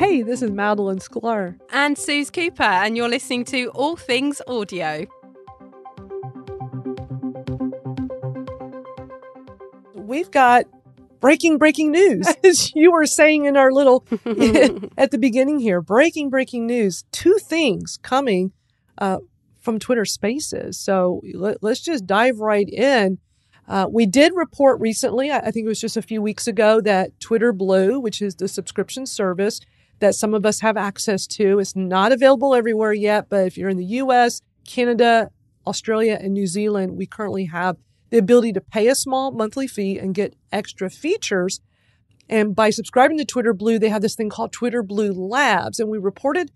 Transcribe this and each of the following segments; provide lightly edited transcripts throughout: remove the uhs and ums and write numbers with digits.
Hey, this is Madalyn Sklar. And Suze Cooper, and you're listening to All Things Audio. We've got breaking news. As you were saying in our little, at the beginning here, breaking news. 2 things coming from Twitter Spaces. So let's just dive right in. We did report recently, I think it was just a few weeks ago, that Twitter Blue, which is the subscription service that some of us have access to, is not available everywhere yet. But if you're in the US, Canada, Australia, and New Zealand, we currently have the ability to pay a small monthly fee and get extra features. And by subscribing to Twitter Blue, they have this thing called Twitter Blue Labs. And we reported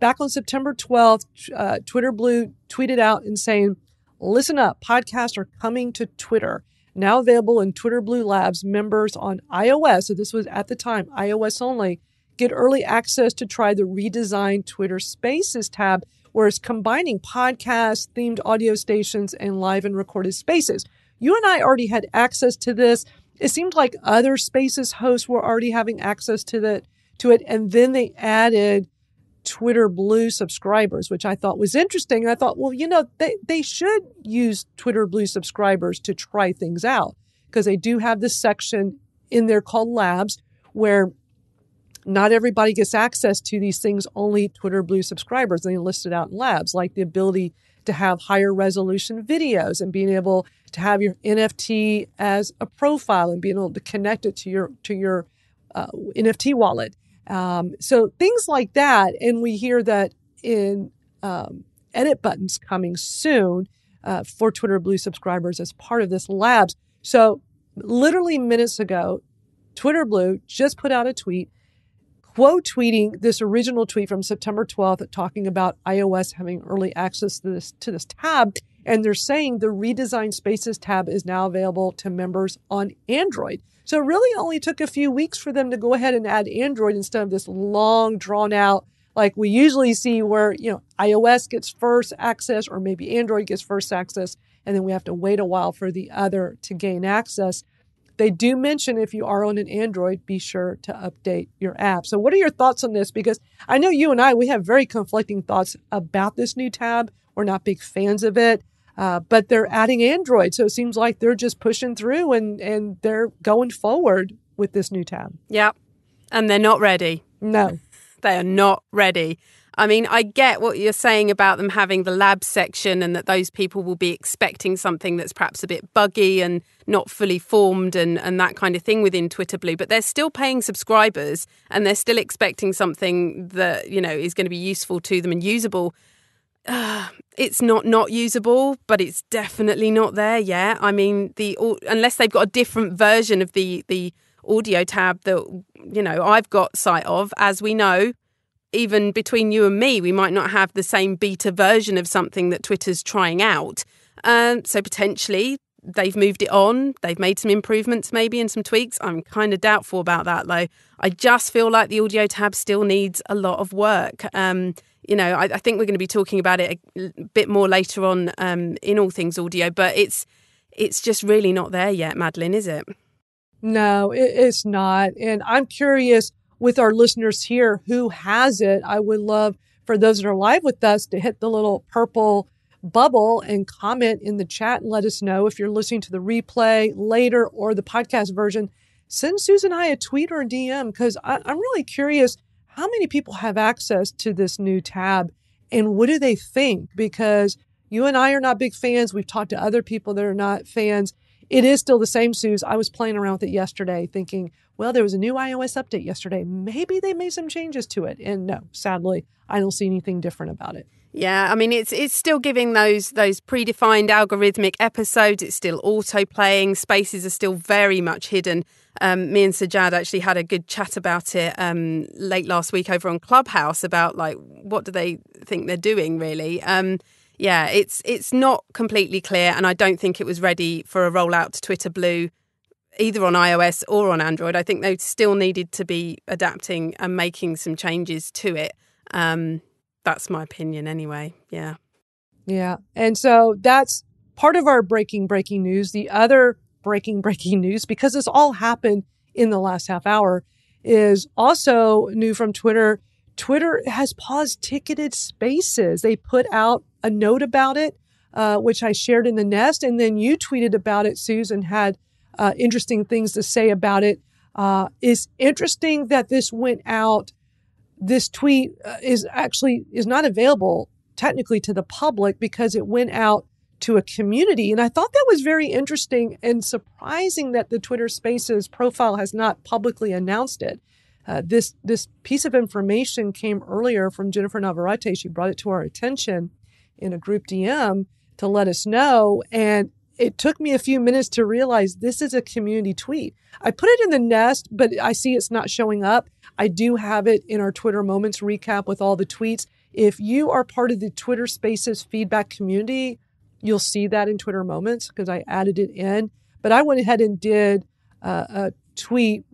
back on September 12th, Twitter Blue tweeted out and saying, listen up, podcasts are coming to Twitter. Now available in Twitter Blue Labs. Members on iOS, so this was at the time, iOS only, get early access to try the redesigned Twitter Spaces tab, where it's combining podcasts, themed audio stations, and live and recorded spaces. You and I already had access to this. It seemed like other Spaces hosts were already having access to it. And then they added Twitter Blue subscribers, which I thought was interesting. I thought, well, they should use Twitter Blue subscribers to try things out, because they do have this section in there called Labs, where not everybody gets access to these things, only Twitter Blue subscribers. They list it out in Labs, like the ability to have higher resolution videos and being able to have your NFT as a profile and being able to connect it to your NFT wallet. So things like that. And we hear that in edit buttons coming soon for Twitter Blue subscribers as part of this Labs. So minutes ago, Twitter Blue just put out a tweet quote tweeting this original tweet from September 12th talking about iOS having early access to this tab. And they're saying the redesigned Spaces tab is now available to members on Android. So it really only took a few weeks for them to go ahead and add Android instead of this long drawn out, like we usually see where, iOS gets first access, or maybe Android gets first access, and then we have to wait a while for the other to gain access. They do mention if you are on an Android, be sure to update your app. So what are your thoughts on this? Because I know you and we have very conflicting thoughts about this new tab. We're not big fans of it, but they're adding Android. So it seems like they're just pushing through and they're going forward with this new tab. Yep. And they're not ready. No. They are not ready. I mean, I get what you're saying about them having the lab section and that those people will be expecting something that's perhaps a bit buggy and not fully formed and that kind of thing within Twitter Blue. But they're still paying subscribers and they're still expecting something that, is going to be useful to them and usable. It's not usable, but it's definitely not there yet. I mean, unless they've got a different version of the audio tab that, I've got sight of, as we know, even between you and me, we might not have the same beta version of something that Twitter's trying out. So potentially they've moved it on. They've made some improvements maybe and some tweaks. I'm kind of doubtful about that, though. I just feel like the audio tab still needs a lot of work. I think we're going to be talking about it a bit more later on in All Things Audio, but it's just really not there yet, Madalyn, is it? No, it's not. And I'm curious, with our listeners here who has it, I would love for those that are live with us to hit the little purple bubble and comment in the chat and let us know if you're listening to the replay later or the podcast version. Send Suze and I a tweet or a DM, because I'm really curious how many people have access to this new tab and what do they think? Because you and I are not big fans. We've talked to other people that are not fans. It is still the same, Suze. I was playing around with it yesterday thinking, well, there was a new iOS update yesterday. Maybe they made some changes to it. And no, sadly, I don't see anything different about it. Yeah, I mean, it's still giving those predefined algorithmic episodes. It's still auto-playing. Spaces are still very much hidden. Me and Sajad actually had a good chat about it late last week over on Clubhouse about, what do they think they're doing, really? Yeah, it's not completely clear, and I don't think it was ready for a rollout to Twitter Blue, either on iOS or on Android. I think they still needed to be adapting and making some changes to it. That's my opinion anyway. Yeah. Yeah. And so that's part of our breaking news. The other breaking news, because this all happened in the last half hour, is also new from Twitter. Twitter has paused ticketed spaces. They put out a note about it, which I shared in the Nest, and then you tweeted about it, Suze, and had interesting things to say about it. It's interesting that this went out. This tweet is not available technically to the public because it went out to a community. And I thought that was very interesting and surprising that the Twitter Spaces profile has not publicly announced it. This piece of information came earlier from Jennifer Navarrete. She brought it to our attention in a group DM to let us know. And it took me a few minutes to realize this is a community tweet. I put it in the Nest, but I see it's not showing up. I do have it in our Twitter Moments recap with all the tweets. If you are part of the Twitter Spaces feedback community, you'll see that in Twitter Moments because I added it in. But I went ahead and did a tweet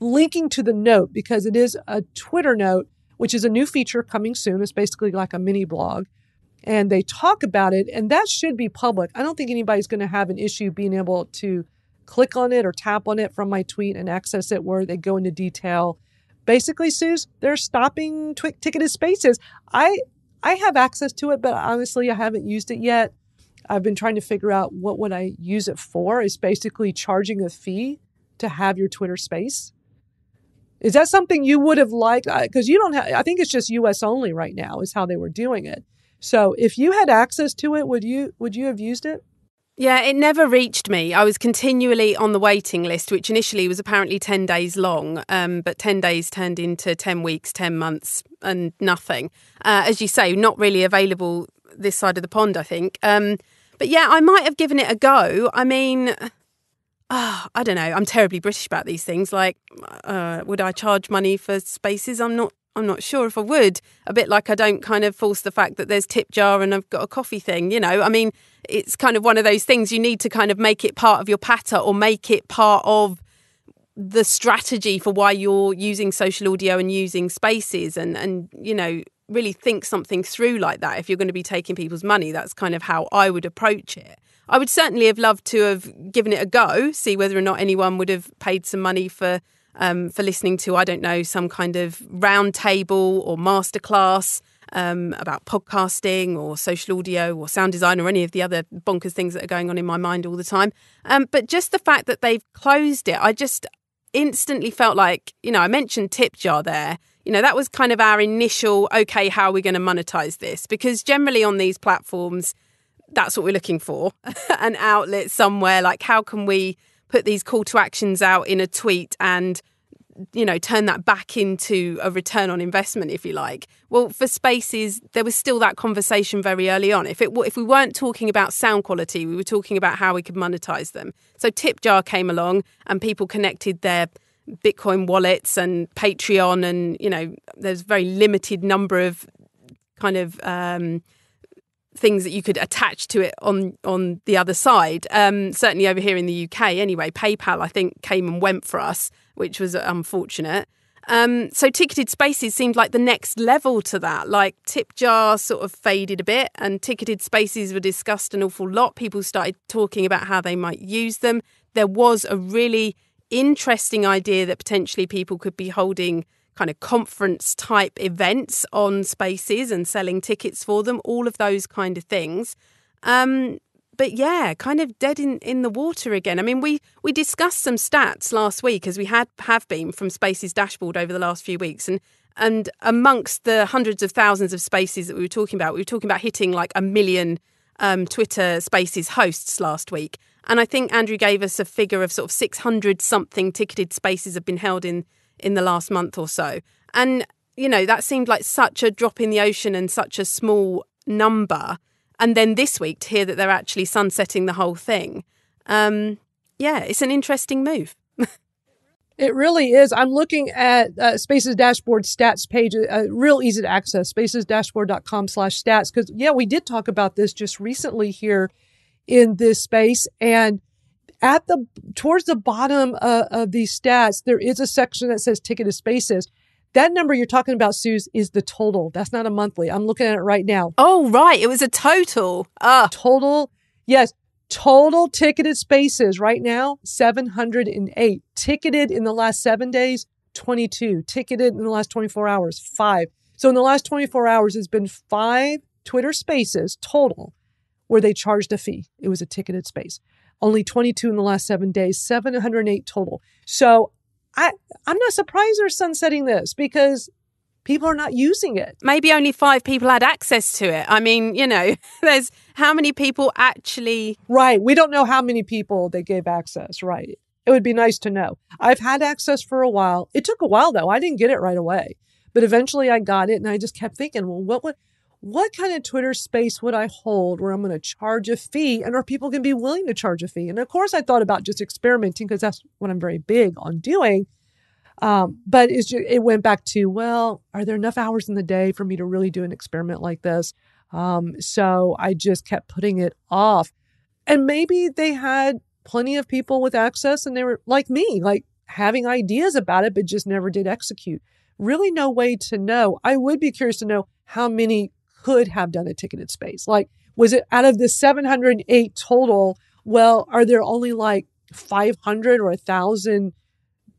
linking to the note because it is a Twitter note, which is a new feature coming soon. It's basically like a mini blog. And they talk about it, and that should be public. I don't think anybody's going to have an issue being able to click on it or tap on it from my tweet and access it where they go into detail. Basically, Suze, they're stopping ticketed spaces. I have access to it, but honestly, I haven't used it yet. I've been trying to figure out what would I use it for. It's basically charging a fee to have your Twitter space. Is that something you would have liked? Because you don't have, I think it's just US only right now is how they were doing it. So if you had access to it, would you have used it? Yeah, it never reached me. I was continually on the waiting list, which initially was apparently 10 days long, but 10 days turned into 10 weeks, 10 months and nothing. As you say, not really available this side of the pond, I think. But yeah, I might have given it a go. I mean, I don't know. I'm terribly British about these things. Like, would I charge money for spaces? I'm not sure if I would. A bit like I don't kind of force the fact that there's tip jar and I've got a coffee thing, you know. I mean, it's kind of one of those things you need to kind of make it part of your patter or make it part of the strategy for why you're using social audio and using spaces and you know, really think something through like that. If you're going to be taking people's money, that's kind of how I would approach it. I would certainly have loved to have given it a go, see whether or not anyone would have paid some money for listening to, I don't know, some kind of round table or masterclass about podcasting or social audio or sound design or any of the other bonkers things that are going on in my mind all the time. But just the fact that they've closed it, I just instantly felt like, you know, I mentioned tip jar there. You know, that was kind of our initial, okay, how are we going to monetize this? Because generally on these platforms, that's what we're looking for, an outlet somewhere. Like, how can we put these call to actions out in a tweet and, you know, turn that back into a return on investment, if you like? Well, for spaces, there was still that conversation very early on. If we weren't talking about sound quality, we were talking about how we could monetize them. So Tipjar came along and people connected their Bitcoin wallets and Patreon, and, you know, there's a very limited number of kind of things that you could attach to it on the other side. Certainly over here in the UK anyway, PayPal, I think, came and went for us, which was unfortunate. So ticketed spaces seemed like the next level to that. Like Tipjar sort of faded a bit and ticketed spaces were discussed an awful lot. People started talking about how they might use them. There was a really interesting idea that potentially people could be holding kind of conference type events on spaces and selling tickets for them, all of those kind of things. But yeah, kind of dead in the water again. I mean, we discussed some stats last week, as we have been from Spaces dashboard over the last few weeks. And amongst the hundreds of thousands of spaces that we were talking about hitting like 1 million Twitter Spaces hosts last week. And I think Andrew gave us a figure of sort of 600 something ticketed spaces have been held in the last month or so. And, you know, that seemed like such a drop in the ocean and such a small number. And then this week to hear that they're actually sunsetting the whole thing. Yeah, it's an interesting move. It really is. I'm looking at Spaces Dashboard stats page, real easy to access, spacesdashboard.com/stats. Because, yeah, we did talk about this just recently here in this space. And towards the bottom of these stats, there is a section that says ticketed spaces. That number you're talking about, Suze, is the total. That's not a monthly. I'm looking at it right now. Oh, right. It was a total. Total. Yes. Total ticketed spaces right now, 708. Ticketed in the last 7 days, 22. Ticketed in the last 24 hours, 5. So in the last 24 hours, there's been 5 Twitter Spaces total where they charged a fee. It was a ticketed space. Only 22 in the last 7 days, 708 total. So I'm not surprised they're sunsetting this because people are not using it. Maybe only 5 people had access to it. I mean, there's how many people actually... Right. We don't know how many people they gave access. Right. It would be nice to know. I've had access for a while. It took a while, though. I didn't get it right away. But eventually I got it, and I just kept thinking, well, what kind of Twitter space would I hold where I'm going to charge a fee, and are people going to be willing to charge a fee? And of course, I thought about just experimenting because that's what I'm very big on doing. But it went back to, well, are there enough hours in the day for me to really do an experiment like this? So I just kept putting it off. And maybe they had plenty of people with access and they were like me, like having ideas about it, but just never did execute. Really no way to know. I would be curious to know how many could have done a ticketed space. Like, was it out of the 708 total? Well, are there only like 500 or 1,000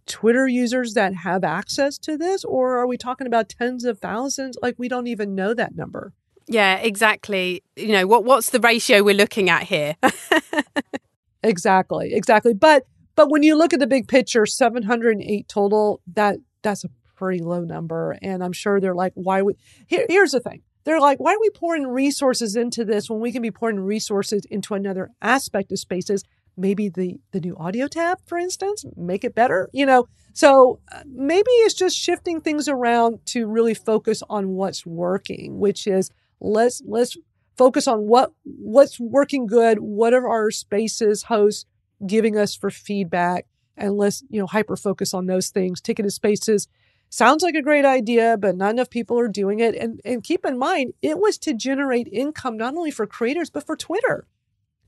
Twitter users that have access to this? Or are we talking about tens of thousands? Like, we don't even know that number. Yeah, exactly. What's the ratio we're looking at here? Exactly. But when you look at the big picture, 708 total, that's a pretty low number. And I'm sure they're like, here's the thing. They're like, why are we pouring resources into this when we can be pouring resources into another aspect of spaces? Maybe the new audio tab, for instance, make it better, So maybe it's just shifting things around to really focus on what's working, which is let's focus on what's working good. What are our spaces hosts giving us for feedback? And let's, hyper focus on those things. Ticketed spaces sounds like a great idea, but not enough people are doing it. And keep in mind, it was to generate income, not only for creators, but for Twitter.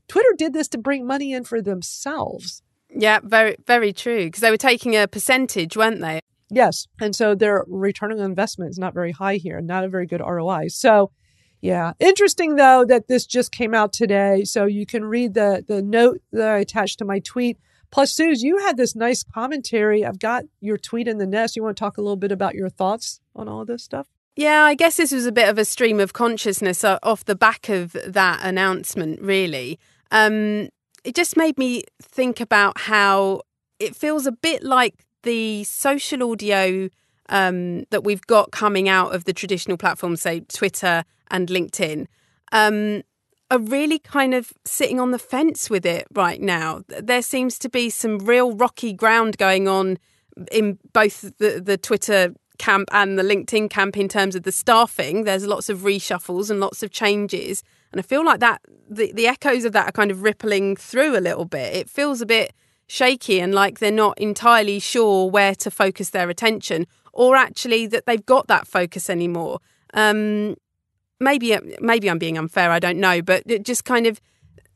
Twitter did this to bring money in for themselves. Yeah, very, very true. Because they were taking a percentage, weren't they? Yes. And so their return on investment is not very high here, not a very good ROI. So, yeah. Interesting, though, that this just came out today. So you can read the note that I attached to my tweet. Plus, Suze, you had this nice commentary. I've got your tweet in the nest. You want to talk a little bit about your thoughts on all this stuff? Yeah, I guess this was a bit of a stream of consciousness off the back of that announcement, really. It just made me think about how it feels a bit like the social audio that we've got coming out of the traditional platforms, say Twitter and LinkedIn, are really kind of sitting on the fence with it right now. There seems to be some real rocky ground going on in both the Twitter camp and the LinkedIn camp in terms of the staffing. There's lots of reshuffles and lots of changes. And I feel like that the echoes of that are kind of rippling through a little bit. It feels a bit shaky and like they're not entirely sure where to focus their attention, or actually that they've got that focus anymore. Maybe I'm being unfair, I don't know, but just kind of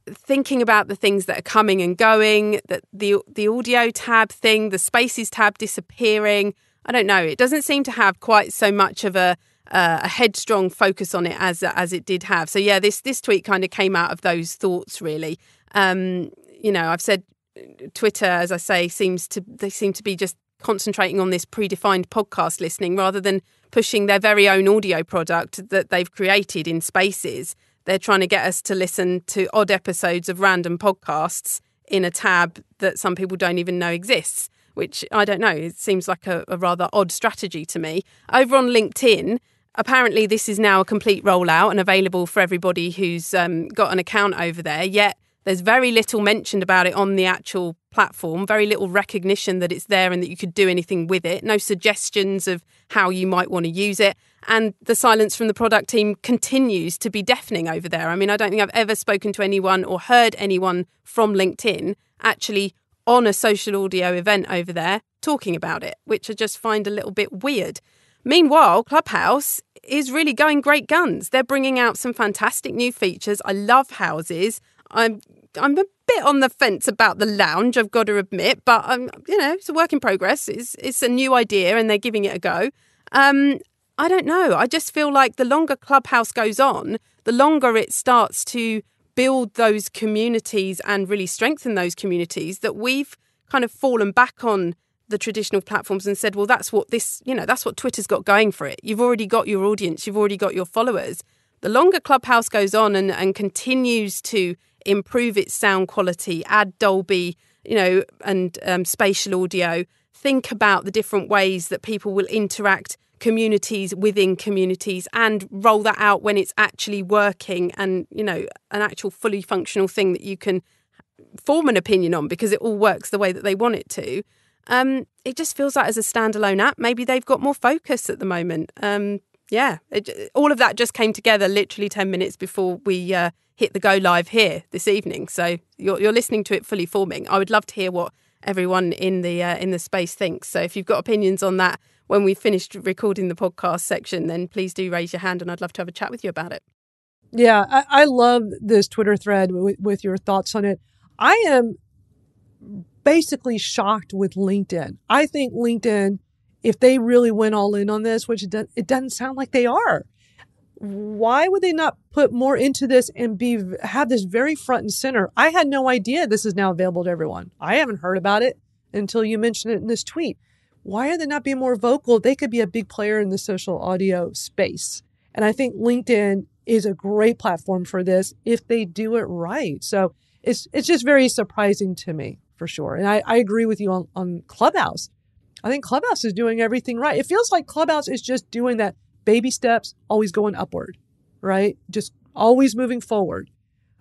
thinking about the things that are coming and going, that the audio tab thing, the spaces tab disappearing. I don't know. It doesn't seem to have quite so much of a headstrong focus on it as it did have. So yeah, this tweet kind of came out of those thoughts, really. I've said Twitter, as I say, they seem to be just concentrating on this predefined podcast listening rather than pushing their very own audio product that they've created in Spaces. They're trying to get us to listen to odd episodes of random podcasts in a tab that some people don't even know exists, which I don't know. It seems like a rather odd strategy to me. Over on LinkedIn, apparently this is now a complete rollout and available for everybody who's got an account over there, yet there's very little mentioned about it on the actual platform, very little recognition that it's there and that you could do anything with it, no suggestions of how you might want to use it. And the silence from the product team continues to be deafening over there. I mean, I don't think I've ever spoken to anyone or heard anyone from LinkedIn actually on a social audio event over there talking about it, which I just find a little bit weird. Meanwhile, Clubhouse is really going great guns. They're bringing out some fantastic new features. I love houses. I'm a bit on the fence about the lounge, I've got to admit, but it's a work in progress. It's a new idea and they're giving it a go. I don't know. I just feel like the longer Clubhouse goes on, the longer it starts to build those communities and really strengthen those communities, that we've kind of fallen back on the traditional platforms and said, well, that's what Twitter's got going for it. You've already got your audience. You've already got your followers. The longer Clubhouse goes on and continues to improve its sound quality, add Dolby, and spatial audio, think about the different ways that people will interact communities within communities and roll that out when it's actually working and, an actual fully functional thing that you can form an opinion on because it all works the way that they want it to. It just feels like as a standalone app, maybe they've got more focus at the moment. All of that just came together literally 10 minutes before we hit the go live here this evening. So you're listening to it fully forming. I would love to hear what everyone in the space thinks. So if you've got opinions on that when we've finished recording the podcast section, then please do raise your hand and I'd love to have a chat with you about it. Yeah, I love this Twitter thread with your thoughts on it. I am basically shocked with LinkedIn. I think LinkedIn, if they really went all in on this, which it doesn't sound like they are, why would they not put more into this and have this very front and center? I had no idea this is now available to everyone. I haven't heard about it until you mentioned it in this tweet. Why are they not being more vocal? They could be a big player in the social audio space. And I think LinkedIn is a great platform for this if they do it right. So it's just very surprising to me, for sure. And I agree with you on Clubhouse. I think Clubhouse is doing everything right. It feels like Clubhouse is just doing that baby steps, always going upward, right? Just always moving forward.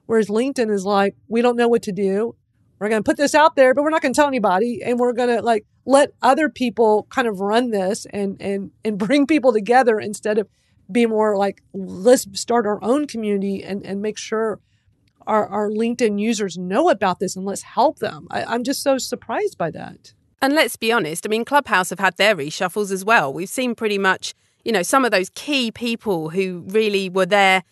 Whereas LinkedIn is like, we don't know what to do. We're going to put this out there, but we're not going to tell anybody. And we're going to let other people kind of run this and bring people together instead of be more like, let's start our own community and make sure our LinkedIn users know about this and let's help them. I'm just so surprised by that. And let's be honest, I mean, Clubhouse have had their reshuffles as well. We've seen pretty much, some of those key people who really were there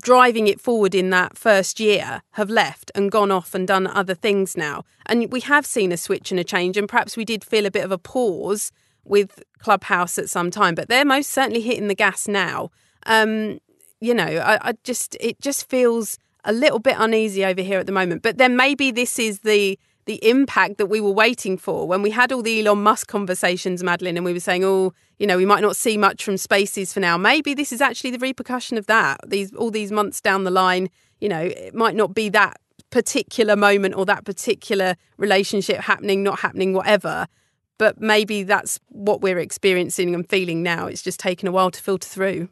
driving it forward in that first year have left and gone off and done other things now. And we have seen a switch and a change, and perhaps we did feel a bit of a pause with Clubhouse at some time, but they're most certainly hitting the gas now. It just feels a little bit uneasy over here at the moment. But then maybe this is the impact that we were waiting for when we had all the Elon Musk conversations, Madalyn, and we were saying, we might not see much from Spaces for now. Maybe this is actually the repercussion of that. All these months down the line, it might not be that particular moment or that particular relationship happening, not happening, whatever. But maybe that's what we're experiencing and feeling now. It's just taken a while to filter through.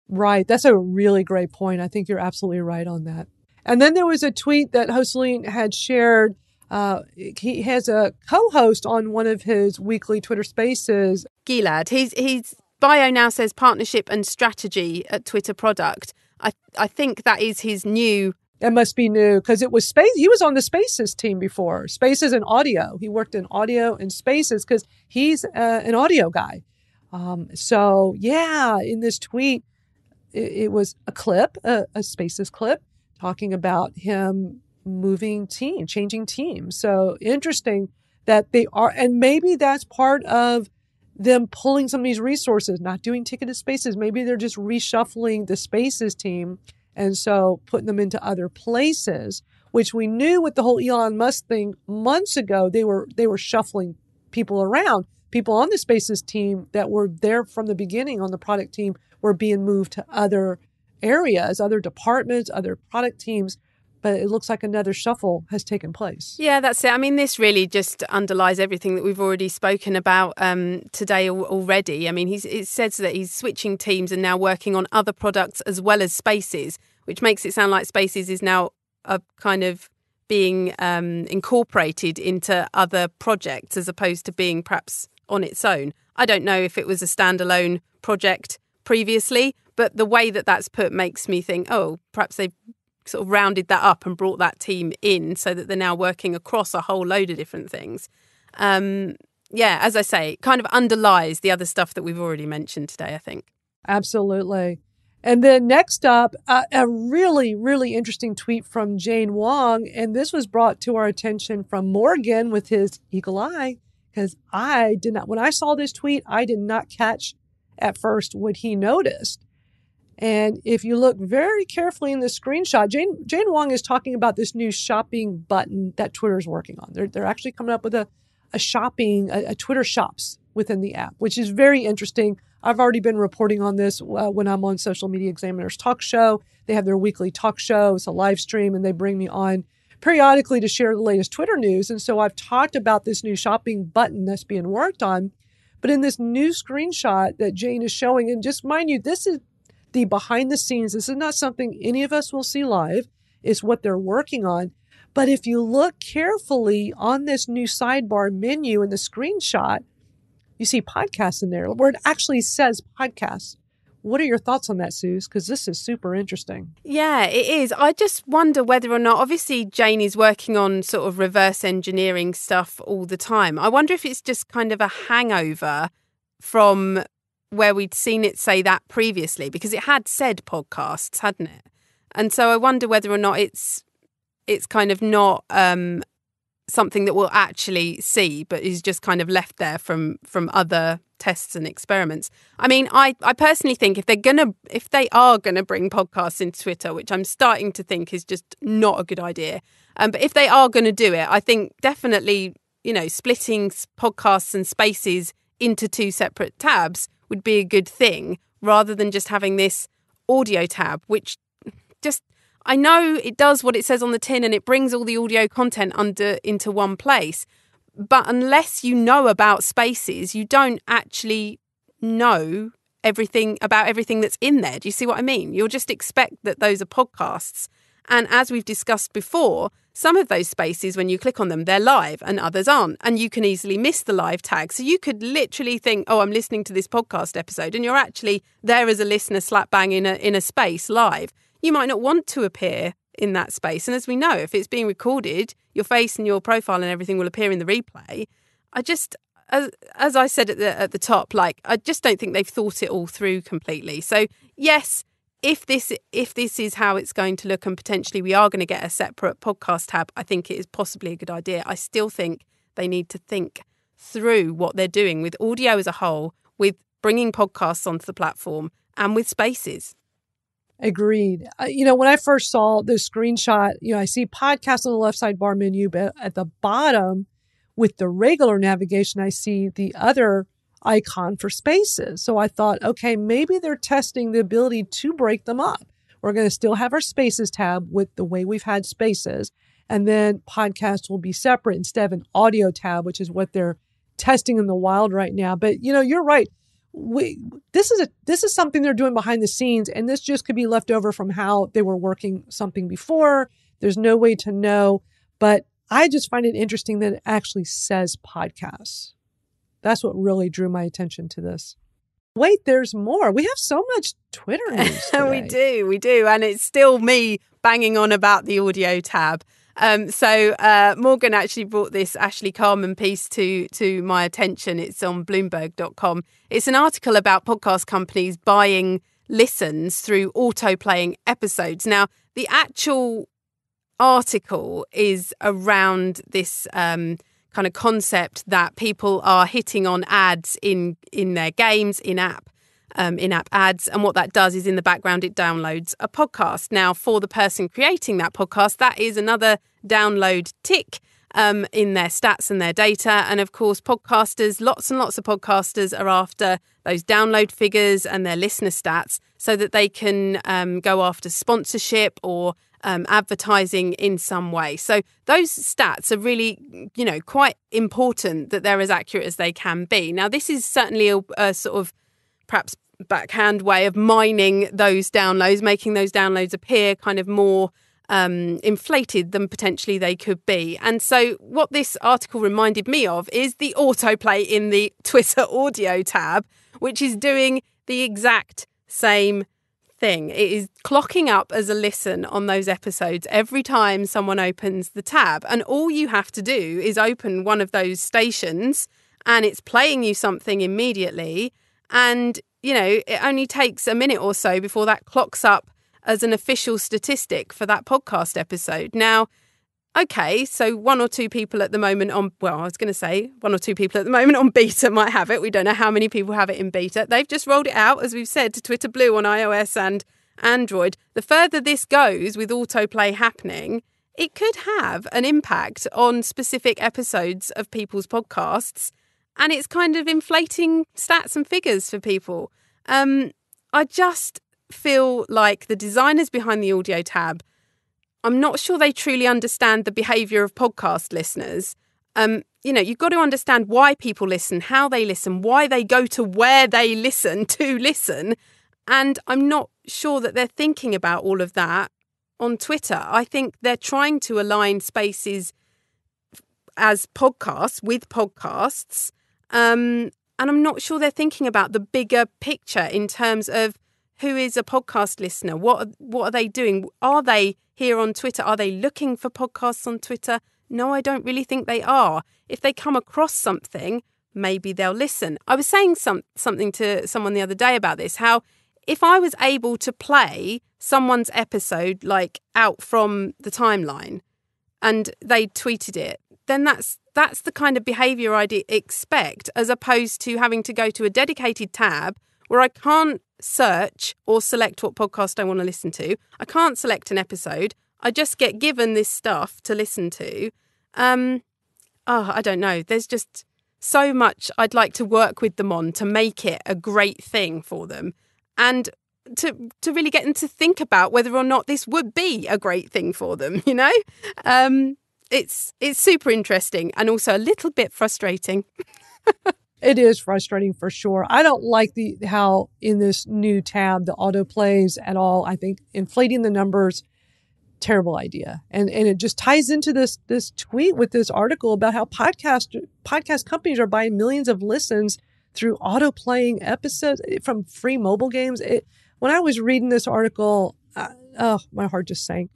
Right. That's a really great point. I think you're absolutely right on that. And then there was a tweet that Hoseline had shared. He has a co-host on one of his weekly Twitter Spaces. Gilad. His bio now says partnership and strategy at Twitter product. I think that is his new. It must be new because it was Space. He was on the Spaces team before. Spaces and audio. He worked in audio and Spaces because he's an audio guy. In this tweet, it was a clip, a Spaces clip, talking about him changing teams. So interesting that they are, and maybe that's part of them pulling some of these resources, not doing ticketed spaces. Maybe they're just reshuffling the Spaces team and so putting them into other places, which we knew with the whole Elon Musk thing months ago. They were shuffling people around. People on the Spaces team that were there from the beginning on the product team were being moved to other areas, other departments, other product teams. But it looks like another shuffle has taken place. Yeah, that's it. I mean, this really just underlies everything that we've already spoken about today already. I mean, it says that he's switching teams and now working on other products as well as Spaces, which makes it sound like Spaces is now a kind of being incorporated into other projects as opposed to being perhaps on its own. I don't know if it was a standalone project previously, but the way that that's put makes me think, perhaps they've sort of rounded that up and brought that team in so that they're now working across a whole load of different things. As I say, it kind of underlies the other stuff that we've already mentioned today, I think. Absolutely. And then next up, a really, really interesting tweet from Jane Wong. And this was brought to our attention from Morgan with his eagle eye, because when I saw this tweet, I did not catch at first what he noticed. And if you look very carefully in the screenshot, Jane Wong is talking about this new shopping button that Twitter is working on. They're actually coming up with a a Twitter Shops within the app, which is very interesting. I've already been reporting on this when I'm on Social Media Examiner's talk show. They have their weekly talk show. It's a live stream, and they bring me on periodically to share the latest Twitter news. And so I've talked about this new shopping button that's being worked on. But in this new screenshot that Jane is showing, and just mind you, this is the behind the scenes. This is not something any of us will see live. It's what they're working on. But if you look carefully on this new sidebar menu in the screenshot, you see podcasts in there where it actually says podcasts. What are your thoughts on that, Suze? Because this is super interesting. Yeah, it is. I just wonder whether or not, obviously, Jane is working on sort of reverse engineering stuff all the time. I wonder if it's just kind of a hangover from where we'd seen it say that previously, because it had said podcasts, hadn't it? And so I wonder whether or not it's kind of not something that we'll actually see, but is just kind of left there from other tests and experiments. I mean, I personally think if they are gonna bring podcasts into Twitter, which I'm starting to think is just not a good idea, but if they are gonna do it, I think definitely, splitting podcasts and spaces into two separate tabs would be a good thing, rather than just having this audio tab, which just, I know it does what it says on the tin and it brings all the audio content into one place. But unless you know about spaces, you don't actually know everything about everything that's in there. Do you see what I mean? You'll just expect that those are podcasts. And as we've discussed before, some of those spaces, when you click on them, they're live and others aren't. And you can easily miss the live tag. So you could literally think, oh, I'm listening to this podcast episode, and you're actually there as a listener slap bang in a space live. You might not want to appear in that space. And as we know, if it's being recorded, your face and your profile and everything will appear in the replay. I just, as I said at the top, I just don't think they've thought it all through completely. So yes, if this is how it's going to look, and potentially we are going to get a separate podcast tab, I think it is possibly a good idea. I still think they need to think through what they're doing with audio as a whole, with bringing podcasts onto the platform, and with spaces. Agreed. When I first saw this screenshot, I see podcast on the left sidebar menu, but at the bottom with the regular navigation, I see the other icon for spaces. So I thought, okay, maybe they're testing the ability to break them up. We're going to still have our spaces tab with the way we've had spaces, and then podcasts will be separate instead of an audio tab, which is what they're testing in the wild right now. But, you're right. This is something they're doing behind the scenes, and this just could be left over from how they were working something before. There's no way to know, but I just find it interesting that it actually says podcasts. That's what really drew my attention to this. Wait, there's more. We have so much Twitter news today. We do. And it's still me banging on about the audio tab. So Morgan actually brought this Ashley Carman piece to my attention. It's on Bloomberg.com. It's an article about podcast companies buying listens through auto-playing episodes. Now, the actual article is around this kind of concept that people are hitting on ads in their games, in-app ads. And what that does is in the background, it downloads a podcast. Now, for the person creating that podcast, that is another download tick in their stats and their data. And of course, podcasters, lots and lots of podcasters are after those download figures and their listener stats so that they can go after sponsorship or advertising in some way. So those stats are really, quite important that they're as accurate as they can be. Now, this is certainly a sort of perhaps backhand way of mining those downloads, making those downloads appear kind of more inflated than potentially they could be. And so what this article reminded me of is the autoplay in the Twitter audio tab, which is doing the exact same thing. It is clocking up as a listen on those episodes every time someone opens the tab. And all you have to do is open one of those stations and it's playing you something immediately. And, it only takes a minute or so before that clocks up as an official statistic for that podcast episode. Now, okay, so one or two people at the moment on beta might have it. We don't know how many people have it in beta. They've just rolled it out, as we've said, to Twitter Blue on iOS and Android. The further this goes with autoplay happening, it could have an impact on specific episodes of people's podcasts, and it's kind of inflating stats and figures for people. I just feel like the designers behind the audio tab, I'm not sure they truly understand the behaviour of podcast listeners. You've got to understand why people listen, how they listen, why they go to where they listen to listen. And I'm not sure that they're thinking about all of that on Twitter. I think they're trying to align Spaces as podcasts with podcasts. And I'm not sure they're thinking about the bigger picture in terms of who is a podcast listener. What are they doing? Are they here on Twitter? Are they looking for podcasts on Twitter? No, I don't really think they are. If they come across something, maybe they'll listen. I was saying something to someone the other day about this, how if I was able to play someone's episode like out from the timeline and they tweeted it, then that's the kind of behaviour I'd expect, as opposed to having to go to a dedicated tab where I can't search or select what podcast I want to listen to. I can't select an episode. I just get given this stuff to listen to. I don't know. There's just so much I'd like to work with them on to make it a great thing for them, and to really get them to think about whether or not this would be a great thing for them, you know? It's super interesting and also a little bit frustrating. It is frustrating for sure. I don't like how in this new tab the autoplays at all. I think inflating the numbers, terrible idea. And it just ties into this tweet with this article about how podcast companies are buying millions of listens through auto-playing episodes from free mobile games. When I was reading this article, my heart just sank.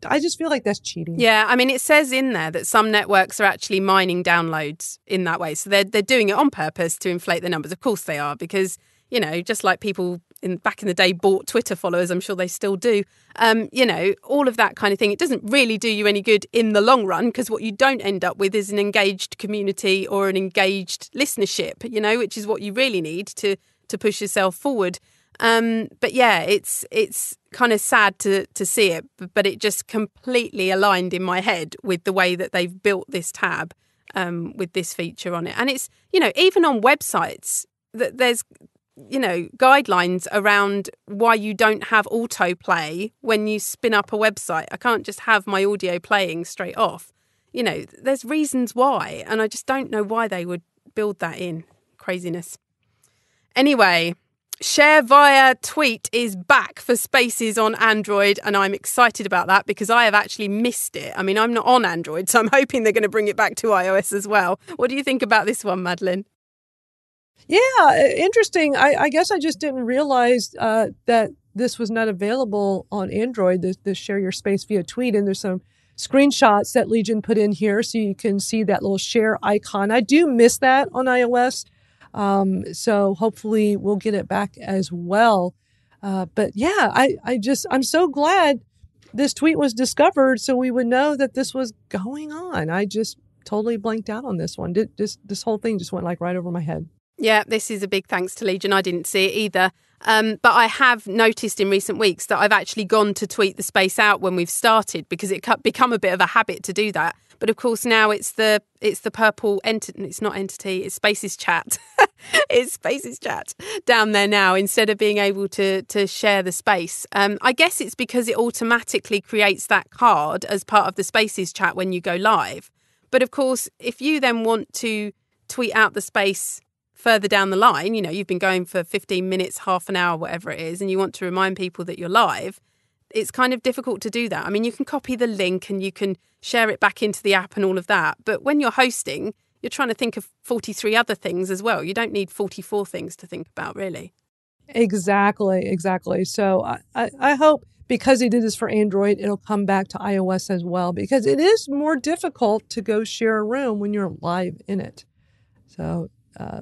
I just feel like that's cheating. Yeah, I mean, it says in there that some networks are actually mining downloads in that way. So they're doing it on purpose to inflate the numbers. Of course they are, because, just like people back in the day bought Twitter followers, I'm sure they still do. All of that kind of thing. It doesn't really do you any good in the long run, because what you don't end up with is an engaged community or an engaged listenership, which is what you really need to push yourself forward. But yeah, it's kind of sad to see it, but it just completely aligned in my head with the way that they've built this tab with this feature on it. And it's, even on websites, that there's, guidelines around why you don't have autoplay when you spin up a website. I can't just have my audio playing straight off. There's reasons why, and I just don't know why they would build that in. Craziness. Anyway, Share via Tweet is back for Spaces on Android, and I'm excited about that because I have actually missed it. I mean, I'm not on Android, so I'm hoping they're going to bring it back to iOS as well. What do you think about this one, Madalyn? Yeah, interesting. I guess I just didn't realize that this was not available on Android, the Share Your Space via Tweet. And there's some screenshots that Legion put in here so you can see that little share icon. I do miss that on iOS. So hopefully we'll get it back as well. But yeah, I'm so glad this tweet was discovered so we would know that this was going on. I just totally blanked out on this one. This whole thing just went like right over my head. Yeah, this is a big thanks to Legion. I didn't see it either. But I have noticed in recent weeks that I've actually gone to tweet the space out when we've started, because it become a bit of a habit to do that. But of course now it's the purple entity. It's not entity. It's Spaces Chat. It's Spaces Chat down there now instead of being able to share the space. I guess it's because it automatically creates that card as part of the Spaces Chat when you go live. But of course, if you then want to tweet out the space further down the line, you've been going for 15 minutes, half an hour, whatever it is, and you want to remind people that you're live, it's kind of difficult to do that. I mean, you can copy the link and you can share it back into the app and all of that. But when you're hosting, you're trying to think of 43 other things as well. You don't need 44 things to think about, really. Exactly. So I hope, because they did this for Android, it'll come back to iOS as well, because it is more difficult to go share a room when you're live in it. So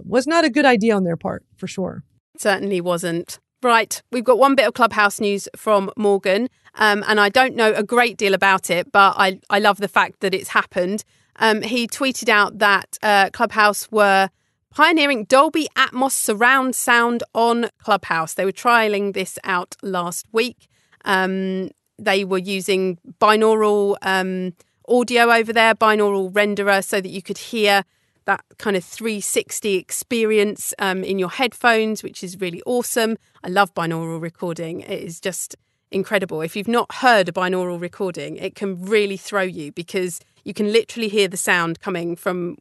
was not a good idea on their part, for sure. Certainly wasn't. Right, we've got one bit of Clubhouse news from Morgan, and I don't know a great deal about it, but I love the fact that it's happened. He tweeted out that Clubhouse were pioneering Dolby Atmos surround sound on Clubhouse. They were trialling this out last week. they were using binaural audio over there, binaural renderer, so that you could hear that kind of 360 experience in your headphones, which is really awesome. I love binaural recording. It is just incredible. If you've not heard a binaural recording, it can really throw you because you can literally hear the sound coming from,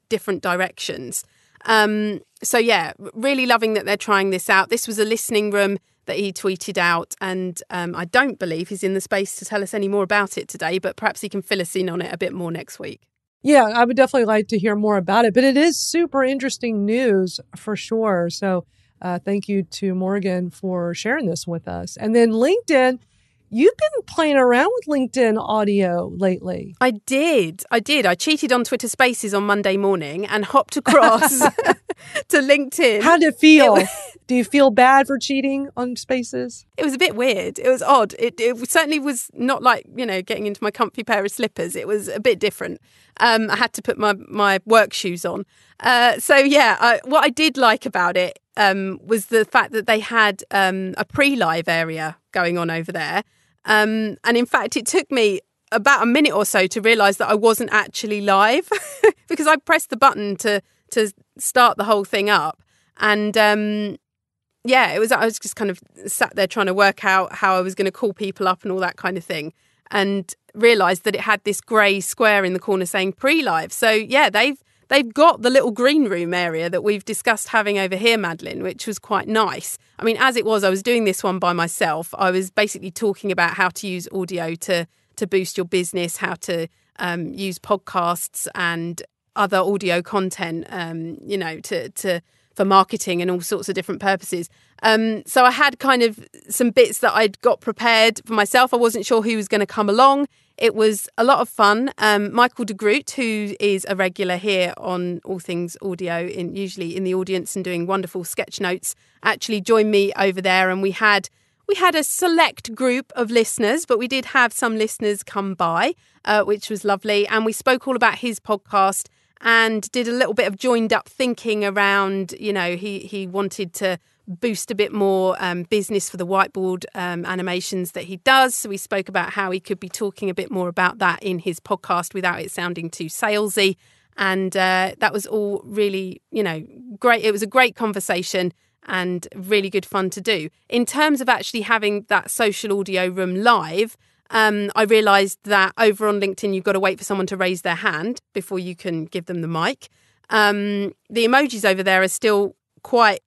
different directions. So yeah, really loving that they're trying this out. This was a listening room that he tweeted out, and I don't believe he's in the space to tell us any more about it today, but perhaps he can fill us in on it a bit more next week. Yeah, I would definitely like to hear more about it, but it is super interesting news for sure. So thank you to Morgan for sharing this with us. And then LinkedIn, you've been playing around with LinkedIn audio lately. I did. I cheated on Twitter Spaces on Monday morning and hopped across to LinkedIn. How did it feel? Do you feel bad for cheating on Spaces? It was a bit weird. It was odd. It certainly was not like, getting into my comfy pair of slippers. It was a bit different. I had to put my work shoes on. What I did like about it was the fact that they had a pre-live area going on over there. And in fact, it took me about a minute or so to realise that I wasn't actually live because I pressed the button to start the whole thing up. And I was just kind of sat there trying to work out how I was going to call people up and all that kind of thing, and realised that it had this grey square in the corner saying pre-live. So yeah, they've got the little green room area that we've discussed having over here, Madalyn, which was quite nice. I mean, as it was, I was doing this one by myself. I was basically talking about how to use audio to boost your business, how to use podcasts and other audio content, for marketing and all sorts of different purposes. So I had kind of some bits that I'd got prepared for myself. I wasn't sure who was going to come along. It was a lot of fun. Michael de Groot, who is a regular here on All Things Audio, usually in the audience and doing wonderful sketch notes, actually joined me over there. And we had a select group of listeners, but we did have some listeners come by, which was lovely. And we spoke all about his podcast and did a little bit of joined up thinking around, he wanted to boost a bit more business for the whiteboard animations that he does. So we spoke about how he could be talking a bit more about that in his podcast without it sounding too salesy. And that was all really, great. It was a great conversation and really good fun to do. In terms of actually having that social audio room live, I realised that over on LinkedIn, you've got to wait for someone to raise their hand before you can give them the mic. The emojis over there are still quite,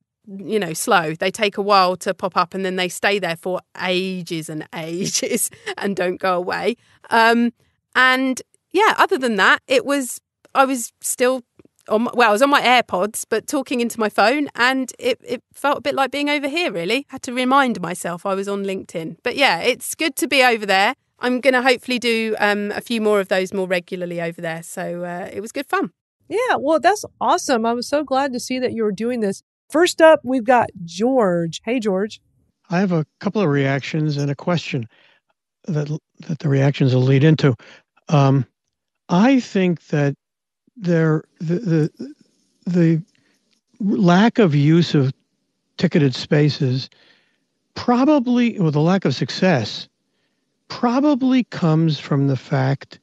slow. They take a while to pop up and then they stay there for ages and ages and don't go away. Other than that, I was still I was on my AirPods, but talking into my phone, and it felt a bit like being over here, really. Had to remind myself I was on LinkedIn. But yeah, it's good to be over there. I'm going to hopefully do a few more of those more regularly over there. So it was good fun. Yeah, well, that's awesome. I was so glad to see that you were doing this. First up, we've got George. Hey, George. I have a couple of reactions and a question that the reactions will lead into. I think that the lack of use of ticketed spaces probably, or the lack of success, probably comes from the fact,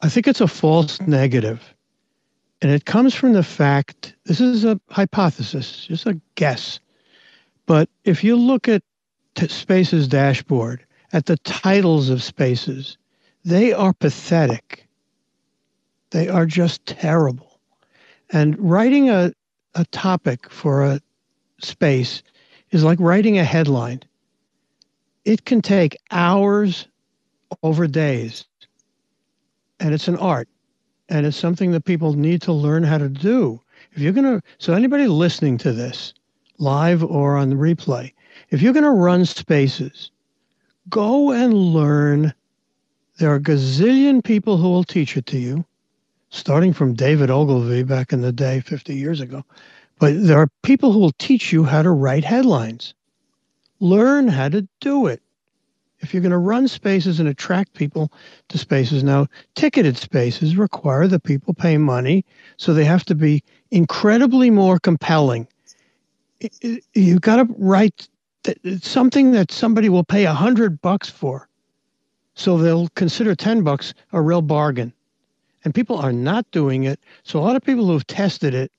I think it's a false negative. And it comes from the fact, this is a hypothesis, just a guess. But if you look at Spaces dashboard, at the titles of Spaces, they are pathetic. They are just terrible. And writing a topic for a space is like writing a headline. It can take hours over days. And it's an art. And it's something that people need to learn how to do. If you're going to, so anybody listening to this, live or on the replay, if you're going to run Spaces, go and learn. There are a gazillion people who will teach it to you, starting from David Ogilvy back in the day, 50 years ago. But there are people who will teach you how to write headlines. Learn how to do it. If you're going to run Spaces and attract people to Spaces, now ticketed Spaces require that people pay money, so they have to be incredibly more compelling. You've got to write something that somebody will pay $100 for. So they'll consider $10 a real bargain. And people are not doing it. So a lot of people who've tested it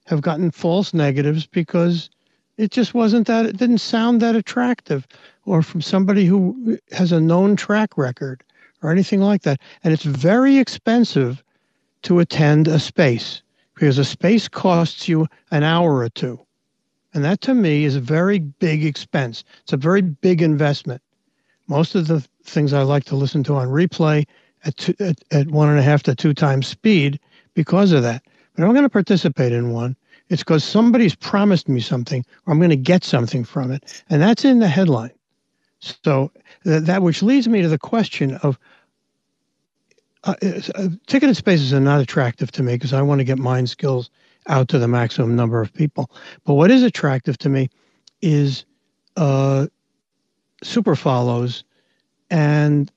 have gotten false negatives because it just wasn't that, it didn't sound that attractive, or from somebody who has a known track record or anything like that. And it's very expensive to attend a space because a space costs you an hour or two. And that to me is a very big expense. It's a very big investment. Most of the things I like to listen to on replay at 1.5 to 2 times speed because of that. But if I'm going to participate in one, it's because somebody's promised me something, or I'm going to get something from it. And that's in the headline. So that which leads me to the question of ticketed spaces are not attractive to me because I want to get mind skills out to the maximum number of people. But what is attractive to me is super follows and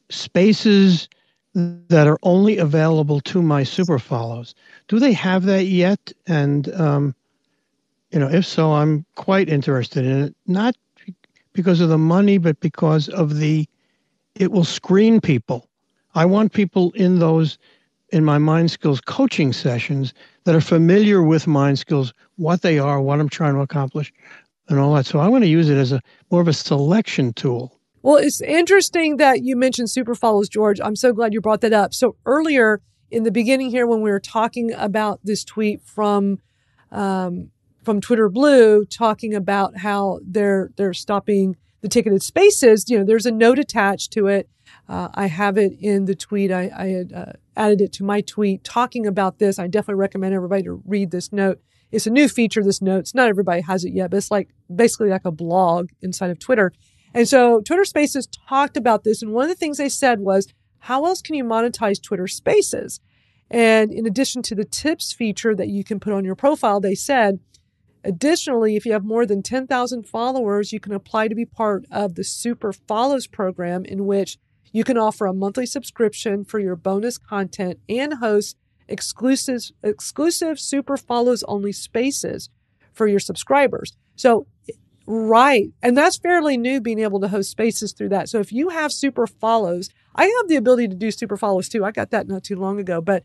spaces that are only available to my super follows. Do they have that yet? And, if so, I'm quite interested in it, not because of the money, but because of it will screen people. I want people in my mind skills coaching sessions that are familiar with mind skills, what they are, what I'm trying to accomplish, and all that. So I want to use it as more of a selection tool. Well, it's interesting that you mentioned super follows, George. I'm so glad you brought that up. So earlier in the beginning here, when we were talking about this tweet from Twitter Blue, talking about how they're stopping the ticketed spaces, there's a note attached to it. I have it in the tweet. I had added it to my tweet talking about this. I definitely recommend everybody to read this note. It's a new feature, this note. Not everybody has it yet, but it's basically like a blog inside of Twitter. And so Twitter Spaces talked about this. And one of the things they said was, how else can you monetize Twitter Spaces? And in addition to the tips feature that you can put on your profile, they said, additionally, if you have more than 10,000 followers, you can apply to be part of the Super Follows program, in which you can offer a monthly subscription for your bonus content and host exclusive Super Follows only spaces for your subscribers. So, right. And that's fairly new, being able to host spaces through that. So if you have super follows, I have the ability to do super follows too. I got that not too long ago, but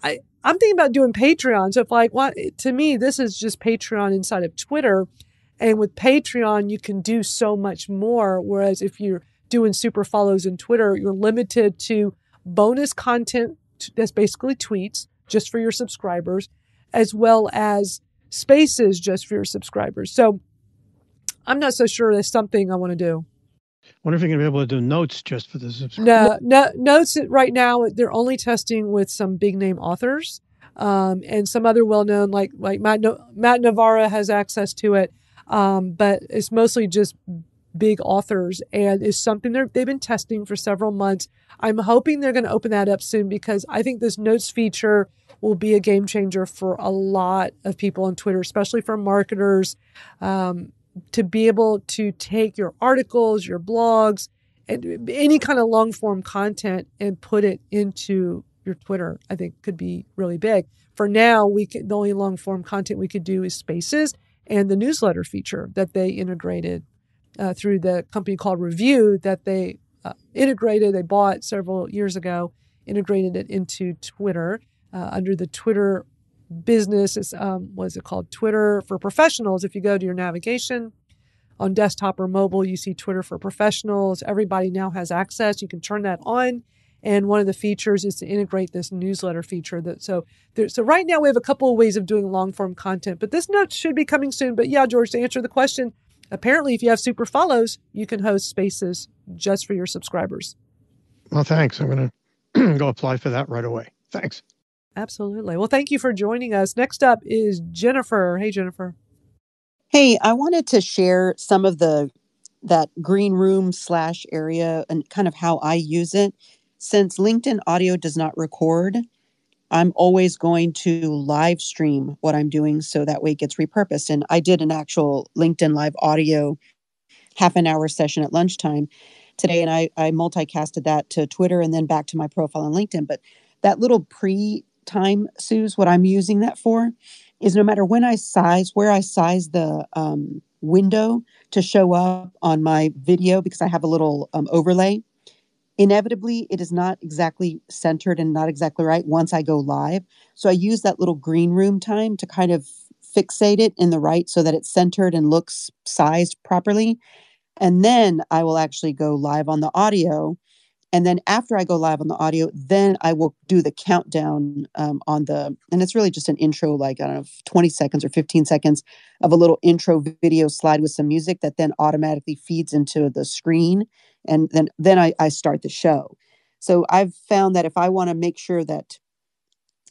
I'm thinking about doing Patreon. So to me, this is just Patreon inside of Twitter. And with Patreon, you can do so much more. Whereas if you're doing super follows in Twitter, you're limited to bonus content. That's basically tweets just for your subscribers, as well as spaces just for your subscribers. So I'm not so sure that's something I want to do. I wonder if you're going to be able to do notes just for the subscribers. No, notes right now, they're only testing with some big name authors and some other well-known, like Matt Navarra has access to it. But it's mostly just big authors, and it's something they've been testing for several months. I'm hoping they're going to open that up soon, because I think this notes feature will be a game changer for a lot of people on Twitter, especially for marketers. To be able to take your articles, your blogs, and any kind of long form content and put it into your Twitter, I think could be really big. For now, the only long form content we could do is spaces and the newsletter feature that they integrated through the company called Review that they integrated. They bought several years ago, integrated it into Twitter under the Twitter business. Is what's it called? Twitter for Professionals. If you go to your navigation on desktop or mobile, you see Twitter for Professionals. Everybody now has access. You can turn that on. And one of the features is to integrate this newsletter feature. So right now we have a couple of ways of doing long form content, but this note should be coming soon. But yeah, George, to answer the question, apparently if you have super follows, you can host spaces just for your subscribers. Well, thanks. I'm going to go apply for that right away. Thanks. Absolutely. Well, thank you for joining us. Next up is Jennifer. Hey, Jennifer. Hey, I wanted to share some of that green room / area and kind of how I use it. Since LinkedIn audio does not record, I'm always going to live stream what I'm doing so that way it gets repurposed. And I did an actual LinkedIn live audio half an hour session at lunchtime today, and I multicasted that to Twitter and then back to my profile on LinkedIn. But that little pre-time, Suze, what I'm using that for is no matter where I size the window to show up on my video, because I have a little overlay, inevitably, it is not exactly centered and not exactly right once I go live. So I use that little green room time to kind of fixate it in the right so that it's centered and looks sized properly. And then I will actually go live on the audio. And then after I go live on the audio, then I will do the countdown and it's really just an intro, like, I don't know, 20 seconds or 15 seconds of a little intro video slide with some music that then automatically feeds into the screen. And then I start the show. So I've found that if I want to make sure that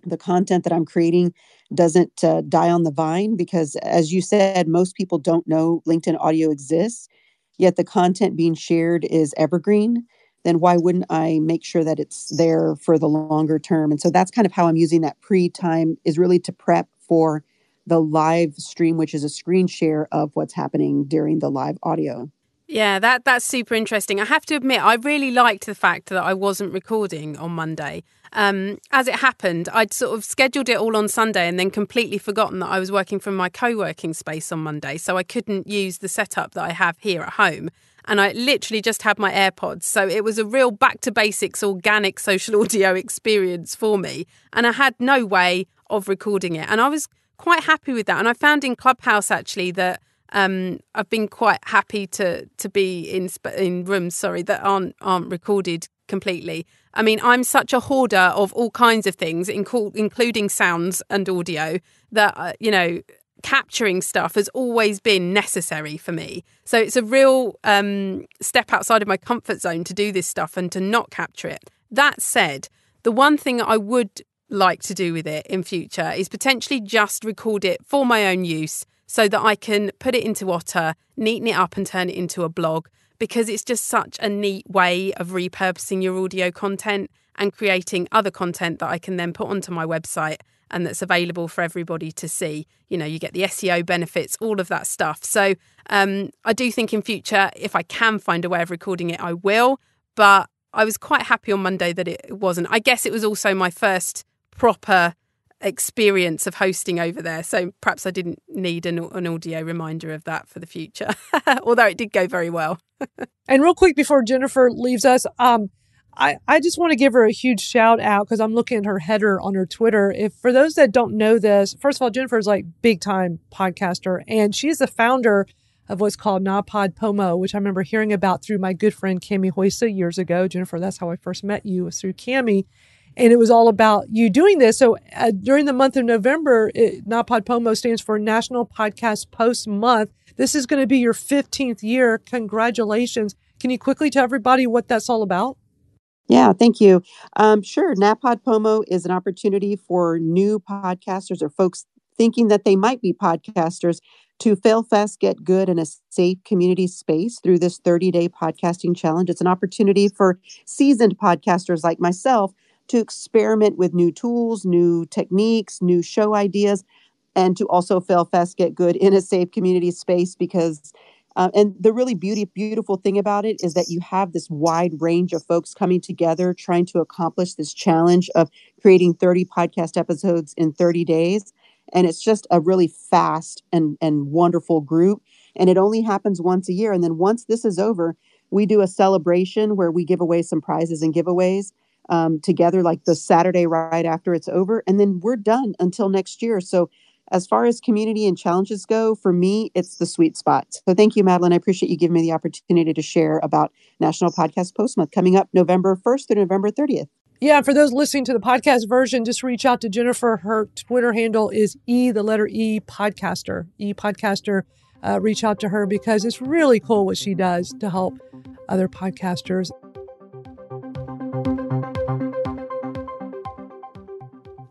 the content that I'm creating doesn't die on the vine, because as you said, most people don't know LinkedIn audio exists, yet the content being shared is evergreen, then why wouldn't I make sure that it's there for the longer term? And so that's kind of how I'm using that pre-time, is really to prep for the live stream, which is a screen share of what's happening during the live audio. Yeah, that's super interesting. I have to admit, I really liked the fact that I wasn't recording on Monday. As it happened, I'd sort of scheduled it all on Sunday and then completely forgotten that I was working from my co-working space on Monday, so I couldn't use the setup that I have here at home. And I literally just had my AirPods. So it was a real back to basics, organic social audio experience for me. And I had no way of recording it. And I was quite happy with that. And I found in Clubhouse, actually, that I've been quite happy to be in rooms, that aren't recorded completely. I mean, I'm such a hoarder of all kinds of things, including sounds and audio, that, capturing stuff has always been necessary for me. So it's a real step outside of my comfort zone to do this stuff and to not capture it. That said, the one thing I would like to do with it in future is potentially just record it for my own use so that I can put it into Otter, neaten it up and turn it into a blog, because it's just such a neat way of repurposing your audio content and creating other content that I can then put onto my website and that's available for everybody to see. You get the SEO benefits, all of that stuff. So I do think in future, if I can find a way of recording it, I will. But I was quite happy on Monday that it wasn't. I guess it was also my first proper experience of hosting over there. So perhaps I didn't need an audio reminder of that for the future, although it did go very well. And real quick before Jennifer leaves us, I just want to give her a huge shout out because I'm looking at her header on her Twitter. If for those that don't know this, first of all, Jennifer's like big time podcaster, and she's the founder of what's called NaPodPoMo, which I remember hearing about through my good friend Cami Hoysa years ago. Jennifer, that's how I first met you, was through Cami. And it was all about you doing this. So during the month of November, NaPodPoMo stands for National Podcast Post Month. This is going to be your 15th year. Congratulations. Can you quickly tell everybody what that's all about? Yeah, thank you. Sure. NaPodPoMo is an opportunity for new podcasters or folks thinking that they might be podcasters to fail fast, get good in a safe community space through this 30-day podcasting challenge. It's an opportunity for seasoned podcasters like myself to experiment with new tools, new techniques, new show ideas, and to also fail fast, get good in a safe community space because and the really beautiful thing about it is that you have this wide range of folks coming together trying to accomplish this challenge of creating 30 podcast episodes in 30 days. And it's just a really fast and wonderful group. And it only happens once a year. And then once this is over, we do a celebration where we give away some prizes and giveaways together, like the Saturday right after it's over. And then we're done until next year. So as far as community and challenges go, for me, it's the sweet spot. So thank you, Madalyn. I appreciate you giving me the opportunity to share about National Podcast Post Month coming up November 1st through November 30th. Yeah, for those listening to the podcast version, just reach out to Jennifer. Her Twitter handle is podcaster. Podcaster. Reach out to her because it's really cool what she does to help other podcasters.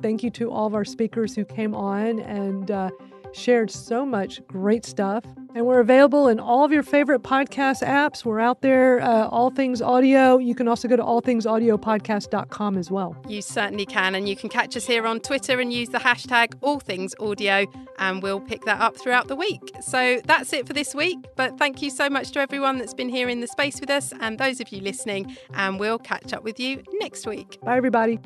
Thank you to all of our speakers who came on and shared so much great stuff. And we're available in all of your favorite podcast apps. We're out there, All Things Audio. You can also go to allthingsaudiopodcast.com as well. You certainly can. And you can catch us here on Twitter and use the hashtag AllThingsAudio, and we'll pick that up throughout the week. So that's it for this week. But thank you so much to everyone that's been here in the space with us and those of you listening. And we'll catch up with you next week. Bye, everybody.